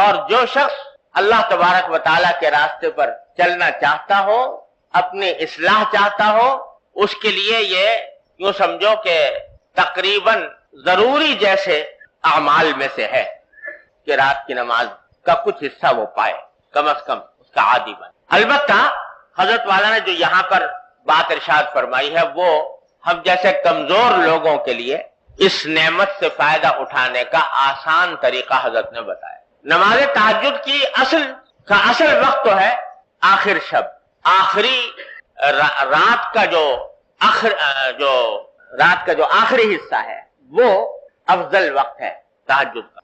اور جو شخص اللہ تبارک و تعالیٰ کے راستے پر چلنا چاہتا ہو، اپنی اصلاح چاہتا ہو، اس کے لیے یہ یوں سمجھو کہ تقریباً ضروری جیسے اعمال میں سے ہے کہ رات کی نماز کا کچھ حصہ وہ پائے، کم از کم اس کا عادی بنے۔ البتہ حضرت والا نے جو یہاں پر بات ارشاد فرمائی ہے وہ ہم جیسے کمزور لوگوں کے لیے اس نعمت سے فائدہ اٹھانے کا آسان طریقہ حضرت نے بتایا۔ نماز تہجد کی اصل وقت تو ہے آخر شب، آخری رات کا جو آخری حصہ ہے وہ افضل وقت ہے تہجد کا۔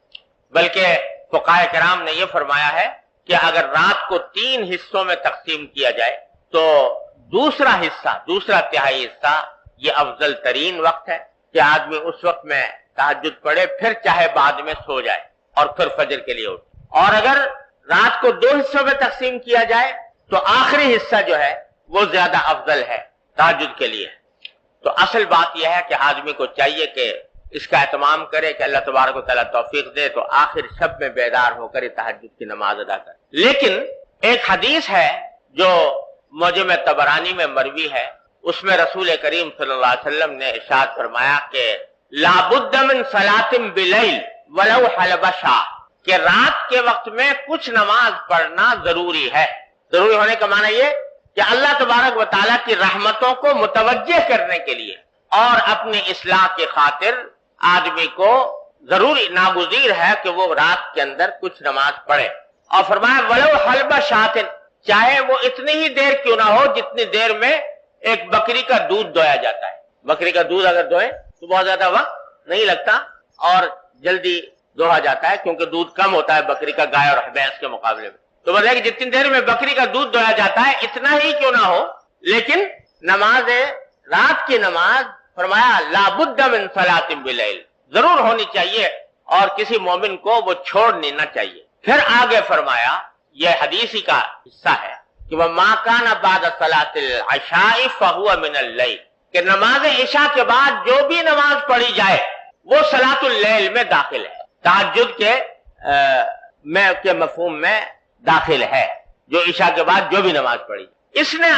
بلکہ فقہاء کرام نے یہ فرمایا ہے کہ اگر رات کو 3 حصوں میں تقسیم کیا جائے تو دوسرا تہائی حصہ یہ افضل ترین وقت ہے کہ آدمی اس وقت میں تہجد پڑھے، پھر چاہے بعد میں سو جائے اور پھر فجر کے لیے اٹھے۔ اور اگر رات کو 2 حصوں میں تقسیم کیا جائے تو آخری حصہ جو ہے وہ زیادہ افضل ہے تہجد کے لیے۔ تو اصل بات یہ ہے کہ آدمی کو چاہیے کہ اس کا اہتمام کرے کہ اللہ تبارک و تعالیٰ توفیق دے تو آخر شب میں بیدار ہو کر تہجد کی نماز ادا کرے۔ لیکن ایک حدیث ہے جو معجم طبرانی میں مروی ہے، اس میں رسول کریم صلی اللہ علیہ وسلم نے ارشاد فرمایا کہ لا بد من صلاۃ بلیل ولو حلب شاہ، کہ رات کے وقت میں کچھ نماز پڑھنا ضروری ہے۔ ضروری ہونے کا معنی یہ کہ اللہ تبارک و تعالیٰ کی رحمتوں کو متوجہ کرنے کے لیے اور اپنی اصلاح کی خاطر آدمی کو ضروری ناگزیر ہے کہ وہ رات کے اندر کچھ نماز پڑھے۔ اور فرمایا ولو حلب شاۃ، چاہے وہ اتنی ہی دیر کیوں نہ ہو جتنی دیر میں ایک بکری کا دودھ دویا جاتا ہے۔ بکری کا دودھ اگر دوئے تو بہت زیادہ وقت نہیں لگتا اور جلدی دوہا جاتا ہے کیونکہ دودھ کم ہوتا ہے بکری کا گائے اور بھینس کے مقابلے میں۔ تو بتائیں کہ جتنی دیر میں بکری کا دودھ دویا جاتا ہے اتنا ہی کیوں نہ ہو، لیکن نماز رات کی نماز فرمایا لا بد من صلاۃ بلیل، ضرور ہونی چاہیے اور کسی مومن کو وہ چھوڑنی نہ چاہیے۔ پھر آگے فرمایا، یہ حدیث ہی کا حصہ ہے کہ وَمَا كَانَ بَعْدَ صَلَاةِ الْعَشَاءِ فَهُوَ مِنَ اللَّيْلِ، کہ نماز عشاء کے بعد جو بھی نماز پڑھی جائے وہ صلاۃ اللیل میں داخل ہے، تہجد کے مفہوم میں داخل ہے، جو عشاء کے بعد جو بھی نماز پڑھی۔ اس نے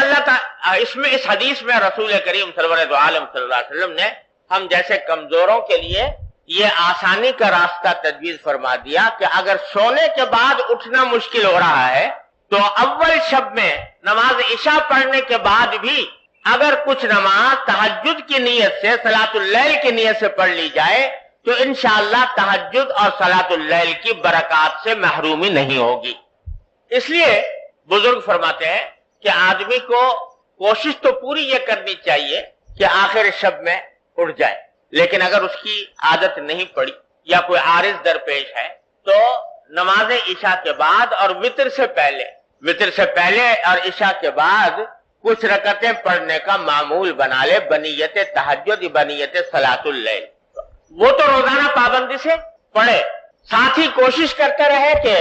اس حدیث میں رسول کریم سرور دو عالم صلی اللہ علیہ وسلم نے ہم جیسے کمزوروں کے لیے یہ آسانی کا راستہ تجویز فرما دیا کہ اگر سونے کے بعد اٹھنا مشکل ہو رہا ہے تو اول شب میں نماز عشاء پڑھنے کے بعد بھی اگر کچھ نماز تہجد کی نیت سے، صلاۃ اللیل کی نیت سے پڑھ لی جائے تو انشاءاللہ تہجد اور صلاۃ اللیل کی برکات سے محرومی نہیں ہوگی۔ اس لیے بزرگ فرماتے ہیں کہ آدمی کو کوشش تو پوری یہ کرنی چاہیے کہ آخر شب میں اٹھ جائے، لیکن اگر اس کی عادت نہیں پڑی یا کوئی عارض درپیش ہے تو نماز عشاء کے بعد اور وتر سے پہلے اور عشاء کے بعد کچھ رکعتیں پڑھنے کا معمول بنا لے، بنیت تہجد بنیت صلاۃ اللیل۔ وہ تو روزانہ پابندی سے پڑھے، ساتھ ہی کوشش کرتے رہے کہ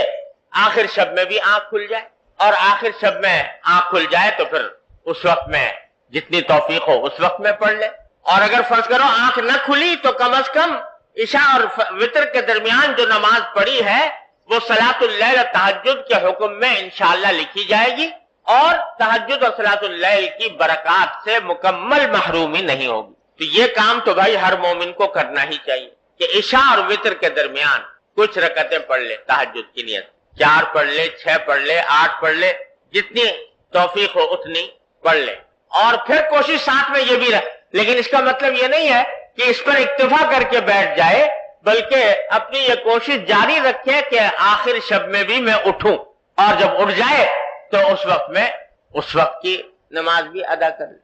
آخر شب میں بھی آنکھ کھل جائے، اور آخر شب میں آنکھ کھل جائے تو پھر اس وقت میں جتنی توفیق ہو اس وقت میں پڑھ لے، اور اگر فرض کرو آنکھ نہ کھلی تو کم از کم عشاء اور وتر کے درمیان جو نماز پڑھی ہے وہ صلاۃ اللیل تہجد کے حکم میں انشاءاللہ لکھی جائے گی، اور تہجد اور صلاۃ اللیل کی برکات سے مکمل محرومی نہیں ہوگی۔ تو یہ کام تو بھائی ہر مومن کو کرنا ہی چاہیے کہ عشاء اور وتر کے درمیان کچھ رکعتیں پڑھ لے تہجد کی نیت، 4 پڑھ لے، 6 پڑھ لے، 8 پڑھ لے، جتنی توفیق ہو اتنی پڑھ لے، اور پھر کوشش ساتھ میں یہ بھی رہے۔ لیکن اس کا مطلب یہ نہیں ہے کہ اس پر اکتفا کر کے بیٹھ جائے، بلکہ اپنی یہ کوشش جاری رکھے کہ آخر شب میں بھی میں اٹھوں، اور جب اٹھ جائے تو اس وقت کی نماز بھی ادا کر لے۔